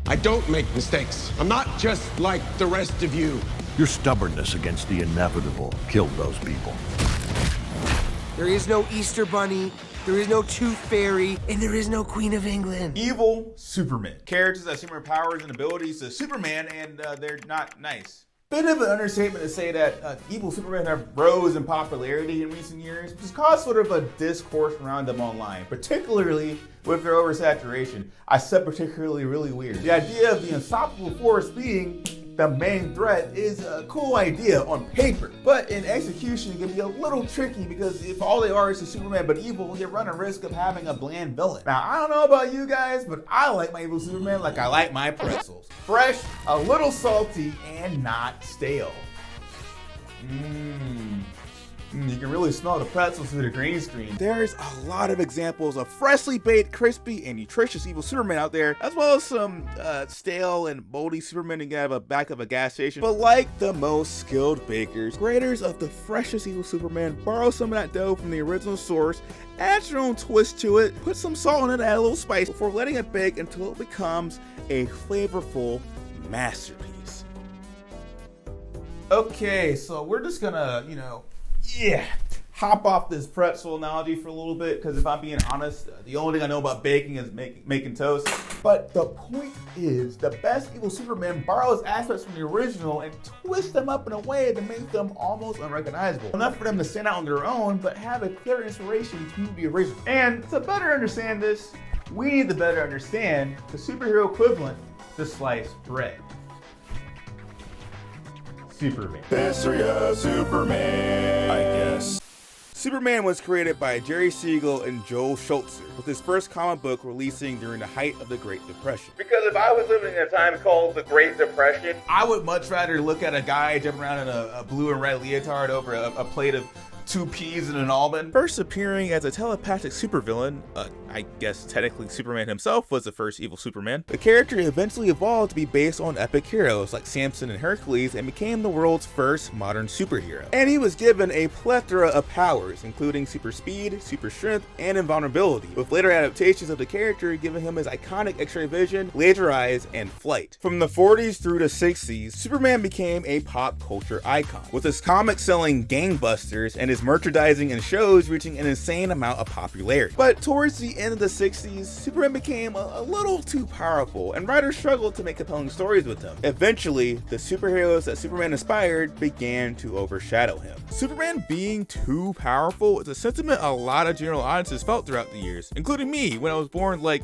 I don't make mistakes. I'm not just like the rest of you. Your stubbornness against the inevitable killed those people. There is no Easter Bunny, there is no Tooth Fairy, and there is no Queen of England. Evil Supermen. Characters that have similar powers and abilities to Superman, and they're not nice. Bit of an understatement to say that evil Supermen have rose in popularity in recent years, which has caused sort of a discourse around them online, particularly with their oversaturation. I said particularly really weird. The idea of the unstoppable force being the main threat is a cool idea on paper, but in execution it can be a little tricky because if all they are is a Superman but evil, they run a risk of having a bland villain. Now, I don't know about you guys, but I like my evil Superman like I like my pretzels. Fresh, a little salty, and not stale. You can really smell the pretzels through the green screen. There's a lot of examples of freshly baked, crispy, and nutritious evil Superman out there, as well as some stale and moldy Supermen you can have a back of a gas station. But like the most skilled bakers, creators of the freshest evil Superman borrow some of that dough from the original source, add your own twist to it, put some salt in it, add a little spice before letting it bake until it becomes a flavorful masterpiece. Okay, so we're just gonna, hop off this pretzel analogy for a little bit, because if I'm being honest, the only thing I know about baking is making toast. But the point is, the best evil Superman borrows aspects from the original and twists them up in a way to make them almost unrecognizable. Enough for them to stand out on their own, but have a clear inspiration to the original. And to better understand this, we need to better understand the superhero equivalent to sliced bread. Superman. History of Superman, I guess. Superman was created by Jerry Siegel and Joel Schultzer, with his first comic book releasing during the height of the Great Depression. Because if I was living in a time called the Great Depression, I would much rather look at a guy jumping around in a blue and red leotard over a plate of 2 peas and an almond. First appearing as a telepathic supervillain, I guess technically Superman himself was the first evil Superman. The character eventually evolved to be based on epic heroes like Samson and Hercules and became the world's first modern superhero. And he was given a plethora of powers, including super speed, super strength, and invulnerability, with later adaptations of the character giving him his iconic X-ray vision, laser eyes, and flight. From the 40s through the 60s, Superman became a pop culture icon, with his comics selling gangbusters and his merchandising and shows reaching an insane amount of popularity. But towards the end of the 60s, Superman became a little too powerful, and writers struggled to make compelling stories with him. Eventually, the superheroes that Superman inspired began to overshadow him. Superman being too powerful is a sentiment a lot of general audiences felt throughout the years, including me when I was born like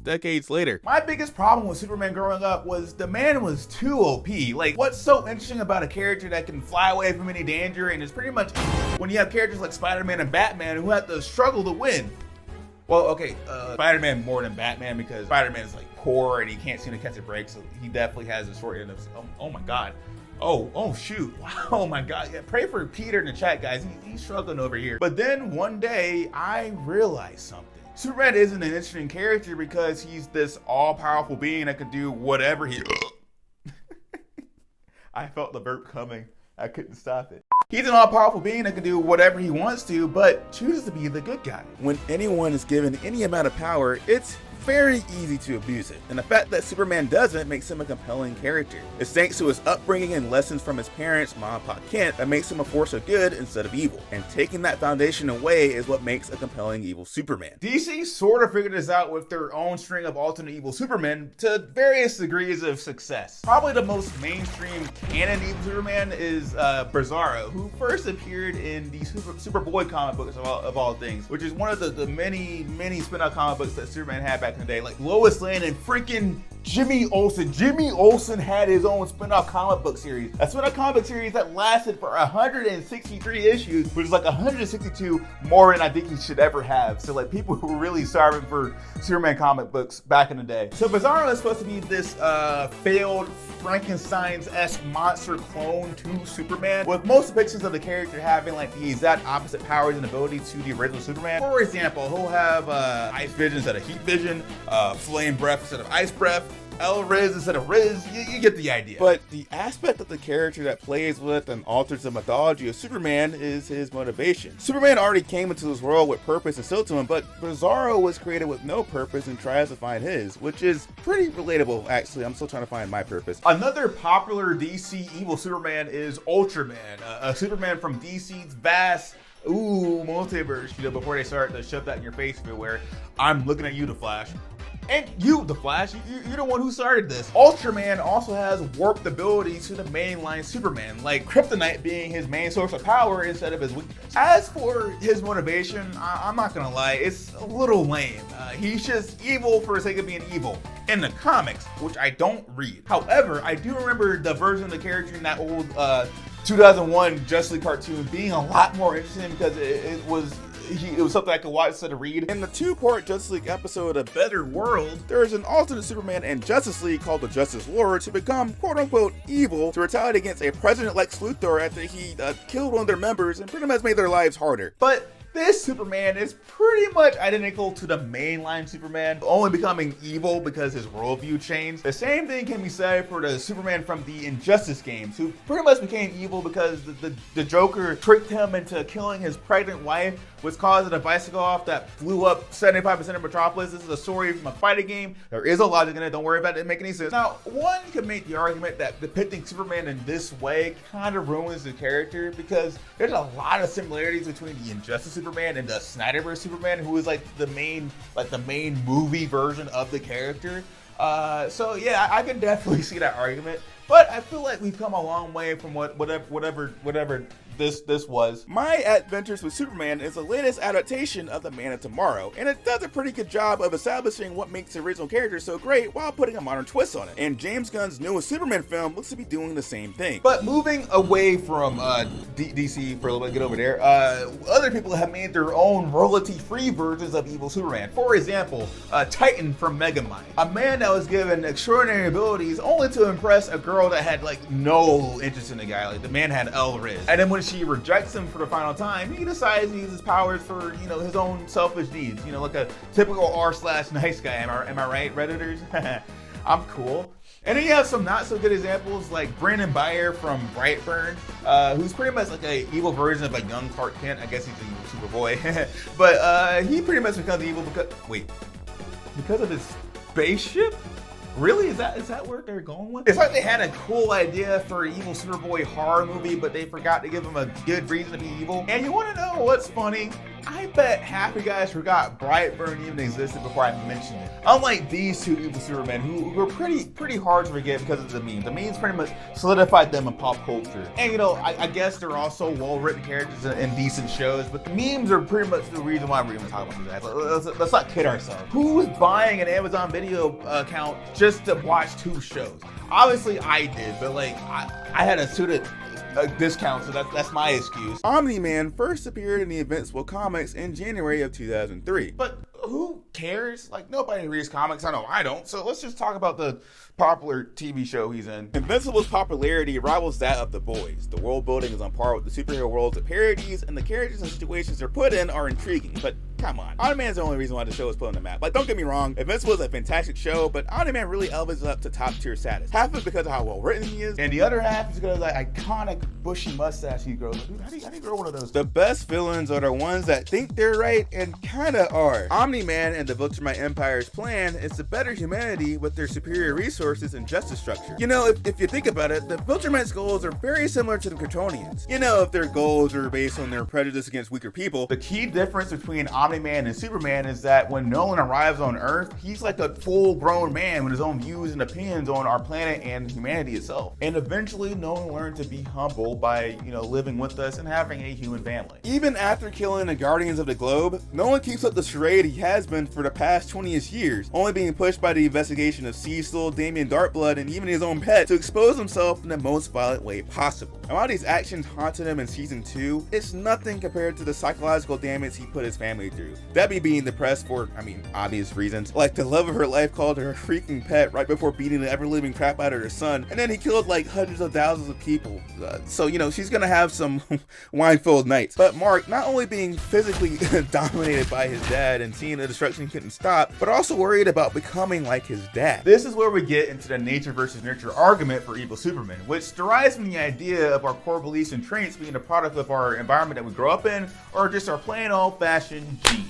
decades later. My biggest problem with Superman growing up was the man was too OP. Like, what's so interesting about a character that can fly away from any danger and is pretty much when you have characters like Spider-Man and Batman who have to struggle to win? Well, okay, Spider-Man more than Batman because Spider-Man is like poor and he can't seem to catch a break, so he definitely has a short end of, oh my god. Oh shoot, oh my god, yeah, pray for Peter in the chat, guys, he's struggling over here. But then one day, I realized something. Superman isn't an interesting character because he's this all-powerful being that could do whatever he... I felt the burp coming, I couldn't stop it. He's an all-powerful being that can do whatever he wants to, but chooses to be the good guy. When anyone is given any amount of power, it's very easy to abuse it, and the fact that Superman doesn't makes him a compelling character. It's thanks to his upbringing and lessons from his parents, Mom and Pop Kent, that makes him a force of good instead of evil. And taking that foundation away is what makes a compelling evil Superman. DC sort of figured this out with their own string of alternate evil Supermen to various degrees of success. Probably the most mainstream canon evil Superman is Bizzarro, who first appeared in the Superboy comic books of all things, which is one of the many spin-off comic books that Superman had back in the day, like Lois Lane and freaking Jimmy Olsen. Jimmy Olsen had his own spin-off comic book series. A spin-off comic book series that lasted for 163 issues, which is like 162 more than I think he should ever have. So like people who were really starving for Superman comic books back in the day. So Bizzarro is supposed to be this failed Frankenstein's-esque monster clone to Superman, with most depictions of the character having like the exact opposite powers and abilities to the original Superman. For example, he'll have ice vision instead of heat vision, flame breath instead of ice breath, L-Riz instead of Riz. You get the idea. But the aspect of the character that plays with and alters the mythology of Superman is his motivation. Superman already came into this world with purpose instilled to him, but Bizzarro was created with no purpose and tries to find his, which is pretty relatable, actually. I'm still trying to find my purpose. Another popular DC evil Superman is Ultraman, a Superman from DC's vast multiverse, before they start to shove that in your face everywhere. I'm looking at you, The Flash. And you, The Flash, you're the one who started this. Ultraman also has warped abilities to the mainline Superman, like kryptonite being his main source of power instead of his weakness. As for his motivation, I'm not gonna lie, it's a little lame. He's just evil for the sake of being evil in the comics, which I don't read. However, I do remember the version of the character in that old 2001 Justice League cartoon being a lot more interesting because it was something I could watch instead of read. In the 2-part Justice League episode, A Better World, there is an alternate Superman and Justice League called the Justice Lords who become quote-unquote evil to retaliate against a President Lex Luthor after he killed one of their members and pretty much made their lives harder. But this Superman is pretty much identical to the mainline Superman, only becoming evil because his worldview changed. The same thing can be said for the Superman from the Injustice games, who pretty much became evil because the Joker tricked him into killing his pregnant wife, which caused a bicycle off that flew up 75% of Metropolis. This is a story from a fighting game. There is a logic in it. Don't worry about it. It doesn't make any sense. Now, one could make the argument that depicting Superman in this way kind of ruins the character because there's a lot of similarities between the Injustice Superman and the Snyderverse Superman, who is like the main movie version of the character. So yeah, I can definitely see that argument. But I feel like we've come a long way from whatever this was. My Adventures with Superman is the latest adaptation of The Man of Tomorrow, and it does a pretty good job of establishing what makes the original character so great while putting a modern twist on it. And James Gunn's newest Superman film looks to be doing the same thing. But moving away from DC for a little bit, get over there, other people have made their own royalty-free versions of evil Superman. For example, Titan from Megamind, a man that was given extraordinary abilities only to impress a girl that had like no interest in the guy. Like the man had L-Riz, and then when she rejects him for the final time, he decides to use his powers for his own selfish needs. Like a typical r/nice guy. Am I right, Redditors? I'm cool. And then you have some not so good examples like Brandon Beyer from Brightburn, who's pretty much like an evil version of a young Clark Kent. I guess he's a evil Superboy, but he pretty much becomes evil because of his spaceship. Really? Is that where they're going with? It's like they had a cool idea for an evil Superboy horror movie, but they forgot to give him a good reason to be evil. And you want to know what's funny? I bet half you guys forgot Brightburn even existed before I mentioned it. Unlike these two evil Supermen, who are pretty hard to forget because of the memes. The memes pretty much solidified them in pop culture. And I guess they're also well-written characters in decent shows, but the memes are pretty much the reason why we're even talking about that. Let's not kid ourselves. Who's buying an Amazon Video account just to watch 2 shows? Obviously I did, but I had a student discount, so that's my excuse. Omni-Man first appeared in the Invincible comics in January of 2003. But who cares? Nobody reads comics. I know I don't. So let's just talk about the popular TV show he's in. Invincible's popularity rivals that of The Boys. The world building is on par with the superhero worlds of parodies, and the characters and situations they're put in are intriguing. But come on, Omni-Man is the only reason why the show is put on the map. Don't get me wrong, Invincible is a fantastic show, but Omni-Man really elevates it up to top tier status. Half of it because of how well written he is, and the other half is because of that iconic bushy mustache he grows. Dude, how do you grow one of those? The best villains are the ones that think they're right and kinda are. Omni-Man and the Ultraman Empire's plan is to better humanity with their superior resources and justice structure. If you think about it, the Ultraman's goals are very similar to the Kryptonians. If their goals are based on their prejudice against weaker people. The key difference between Omni-Man and Superman is that when Nolan arrives on Earth, he's like a full-grown man with his own views and opinions on our planet and humanity itself. And eventually, Nolan learned to be humble by, living with us and having a human family. Even after killing the Guardians of the Globe, Nolan keeps up the charade he has been for the past 20-ish years, only being pushed by the investigation of Cecil, Damien Darkblood, and even his own pet to expose himself in the most violent way possible. And while these actions haunted him in season 2, it's nothing compared to the psychological damage he put his family through. Debbie being depressed for, obvious reasons, like the love of her life called her a freaking pet right before beating the ever-living crap out of her son, and then he killed hundreds of thousands of people. So she's gonna have some wine-filled nights. But Mark, not only being physically dominated by his dad and seeing seeing the destruction he couldn't stop, but also worried about becoming like his dad. This is where we get into the nature versus nurture argument for evil Supermen, which derives from the idea of our core beliefs and traits being a product of our environment that we grow up in, or just our plain old-fashioned genes.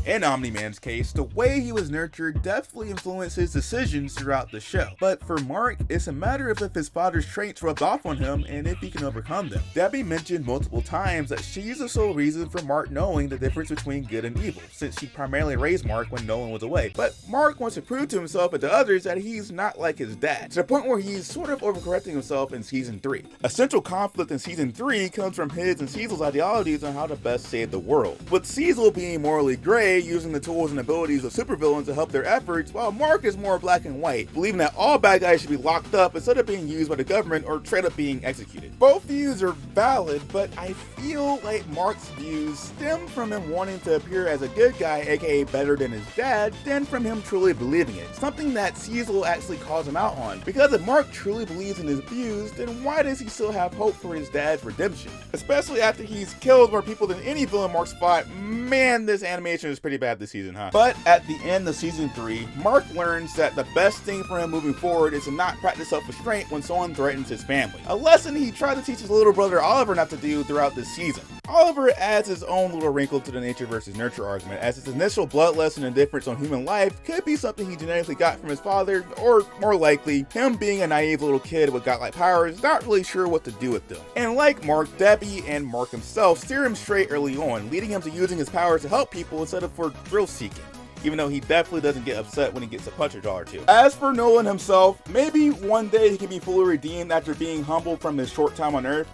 In Omni-Man's case, the way he was nurtured definitely influenced his decisions throughout the show. But for Mark, it's a matter of if his father's traits rubbed off on him and if he can overcome them. Debbie mentioned multiple times that she's the sole reason for Mark knowing the difference between good and evil, since she primarily raised Mark when Nolan was away. But Mark wants to prove to himself and to others that he's not like his dad, to the point where he's sort of overcorrecting himself in season 3. A central conflict in season 3 comes from his and Cecil's ideologies on how to best save the world, with Cecil being morally gray, using the tools and abilities of supervillains to help their efforts, while Mark is more black and white, believing that all bad guys should be locked up instead of being used by the government or straight up being executed. Both views are valid, but I feel like Mark's views stem from him wanting to appear as a good guy, aka better than his dad, than from him truly believing it, something that Cecil actually calls him out on. Because if Mark truly believes in his views, then why does he still have hope for his dad's redemption? Especially after he's killed more people than any villain Mark's fought. Man, this animation is pretty bad this season, huh? But at the end of season 3, Mark learns that the best thing for him moving forward is to not practice self-restraint when someone threatens his family. A lesson he tried to teach his little brother Oliver not to do throughout this season. Oliver adds his own little wrinkle to the nature versus nurture argument, as his initial bloodlust and indifference on human life could be something he genetically got from his father, or more likely, him being a naive little kid with godlike powers, not really sure what to do with them. And like Mark, Debbie and Mark himself steer him straight early on, leading him to using his powers to help people instead of for thrill seeking, even though he definitely doesn't get upset when he gets a punch or jaw or two. As for Nolan himself, maybe one day he can be fully redeemed after being humbled from his short time on Earth.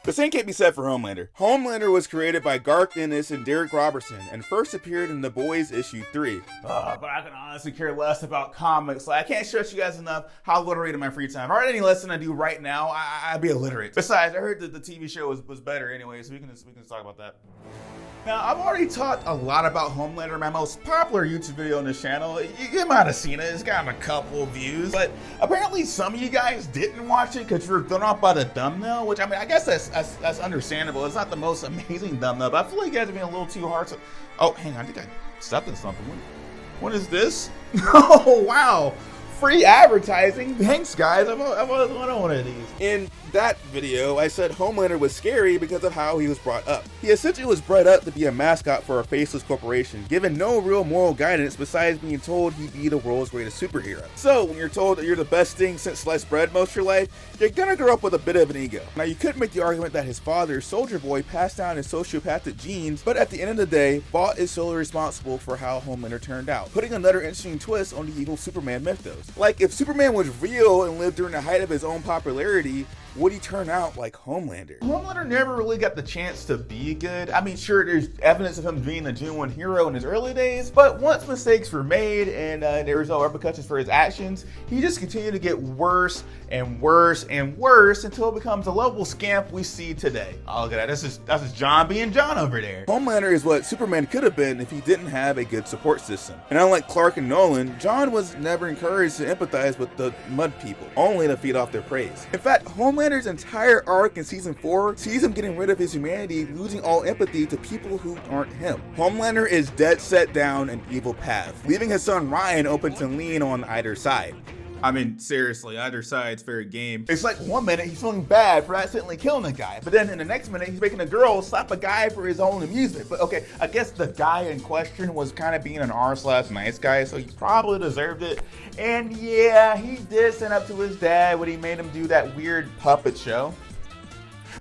The same can't be said for Homelander. Homelander was created by Garth Ennis and Derek Robertson and first appeared in The Boys issue 3. But I can honestly care less about comics. Like, I can't stress you guys enough how literate in my free time. If I had any lesson I do right now, I'd be illiterate. Besides, I heard that the TV show was better anyway, so we can just talk about that. Now, I've already talked a lot about Homelander in my most popular YouTube video on this channel. You might have seen it, it's gotten a couple views, but apparently some of you guys didn't watch it because you were thrown off by the thumbnail, which, I mean, I guess that's understandable. It's not the most amazing thumbnail, but I feel like you guys are being a little too hard to... Oh, hang on, I think I stepped in something. What is this? Oh, wow. Free advertising. Thanks, guys. I've always wanted one of these. In that video, I said Homelander was scary because of how he was brought up. He essentially was brought up to be a mascot for a faceless corporation, given no real moral guidance besides being told he'd be the world's greatest superhero. So when you're told that you're the best thing since sliced bread most of your life, you're gonna grow up with a bit of an ego. Now, you could make the argument that his father, Soldier Boy, passed down his sociopathic genes, but at the end of the day, Vought is solely responsible for how Homelander turned out, putting another interesting twist on the evil Superman mythos. Like, if Superman was real and lived during the height of his own popularity, would he turn out like Homelander? Homelander never really got the chance to be good. I mean, sure, there's evidence of him being a genuine hero in his early days, but once mistakes were made and there was no repercussions for his actions, he just continued to get worse and worse and worse until it becomes the lovable scamp we see today. Oh, look at that. That's just John being John over there. Homelander is what Superman could have been if he didn't have a good support system. And unlike Clark and Nolan, John was never encouraged to empathize with the mud people, only to feed off their praise. In fact, Homelander's entire arc in season 4 sees him getting rid of his humanity, losing all empathy to people who aren't him. Homelander is dead set down an evil path, leaving his son Ryan open to lean on either side. I mean, seriously, either side's fair game. It's like one minute he's feeling bad for accidentally killing a guy, but then in the next minute he's making a girl slap a guy for his own amusement. But okay, I guess the guy in question was kind of being an r/nice guy, so he probably deserved it. And yeah, he did stand up to his dad when he made him do that weird puppet show.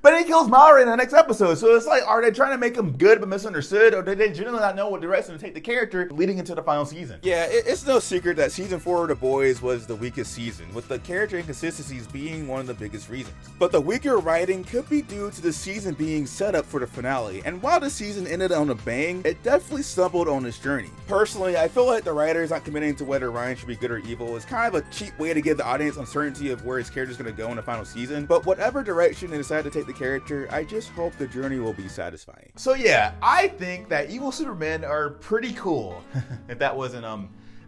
But he kills Mallory in the next episode, so it's like, are they trying to make him good but misunderstood, or did they genuinely not know what direction to take the character leading into the final season? Yeah, it's no secret that season 4 of The Boys was the weakest season, with the character inconsistencies being one of the biggest reasons. But the weaker writing could be due to the season being set up for the finale, and while the season ended on a bang, it definitely stumbled on its journey. Personally, I feel like the writers not committing to whether Ryan should be good or evil is kind of a cheap way to give the audience uncertainty of where his character is going to go in the final season, but whatever direction they decide to take the character, I just hope the journey will be satisfying. So yeah, I think that evil Supermen are pretty cool. if that wasn't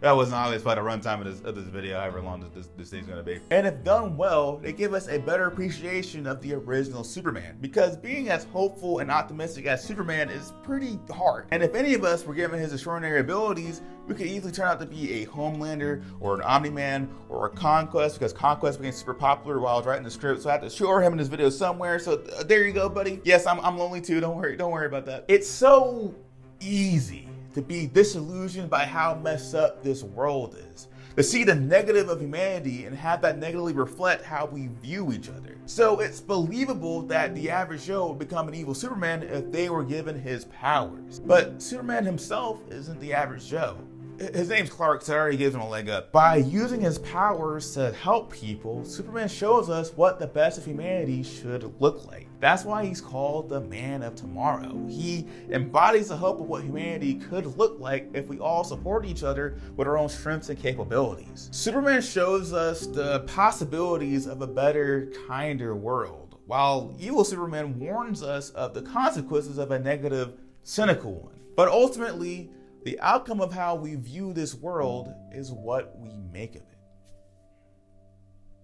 That wasn't obvious by the runtime of this video, however long this thing's gonna be. And if done well, they give us a better appreciation of the original Superman, because being as hopeful and optimistic as Superman is pretty hard. And if any of us were given his extraordinary abilities, we could easily turn out to be a Homelander or an Omni-Man or a Conquest, because Conquest became super popular while I was writing the script, so I had to show him in this video somewhere. So there you go, buddy. Yes, I'm lonely too. Don't worry about that. It's so easy to be disillusioned by how messed up this world is, to see the negative of humanity and have that negatively reflect how we view each other. So it's believable that the average Joe would become an evil Superman if they were given his powers. But Superman himself isn't the average Joe. His name's Clark, so that already gives him a leg up. By using his powers to help people, Superman shows us what the best of humanity should look like. That's why he's called the Man of Tomorrow. He embodies the hope of what humanity could look like if we all support each other with our own strengths and capabilities. Superman shows us the possibilities of a better, kinder world, while evil Superman warns us of the consequences of a negative, cynical one. But ultimately, the outcome of how we view this world is what we make of it.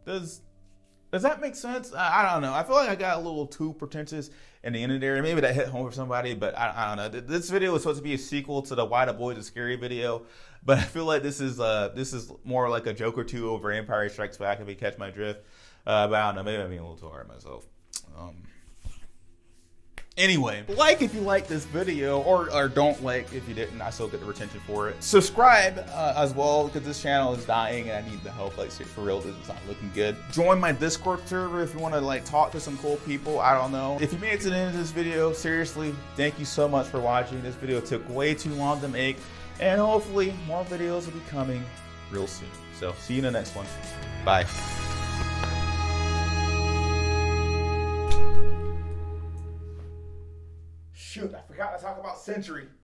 Does that make sense? I don't know. I feel like I got a little too pretentious in the end there. Maybe that hit home for somebody, but I don't know. This video was supposed to be a sequel to the Why the Boys Are Scary video, but I feel like this is more like a joke or two over Empire Strikes Back, if you catch my drift. But I don't know. Maybe I'm being a little too hard on myself. Anyway, like if you like this video, or don't like if you didn't. I still get the retention for it. Subscribe as well, because this channel is dying and I need the help. Like, for real, this is not looking good. Join my Discord server if you want to like talk to some cool people. I don't know. If you made it to the end of this video, seriously, thank you so much for watching. This video took way too long to make, and hopefully more videos will be coming real soon. So see you in the next one. Bye. Shoot, I forgot to talk about Sentry.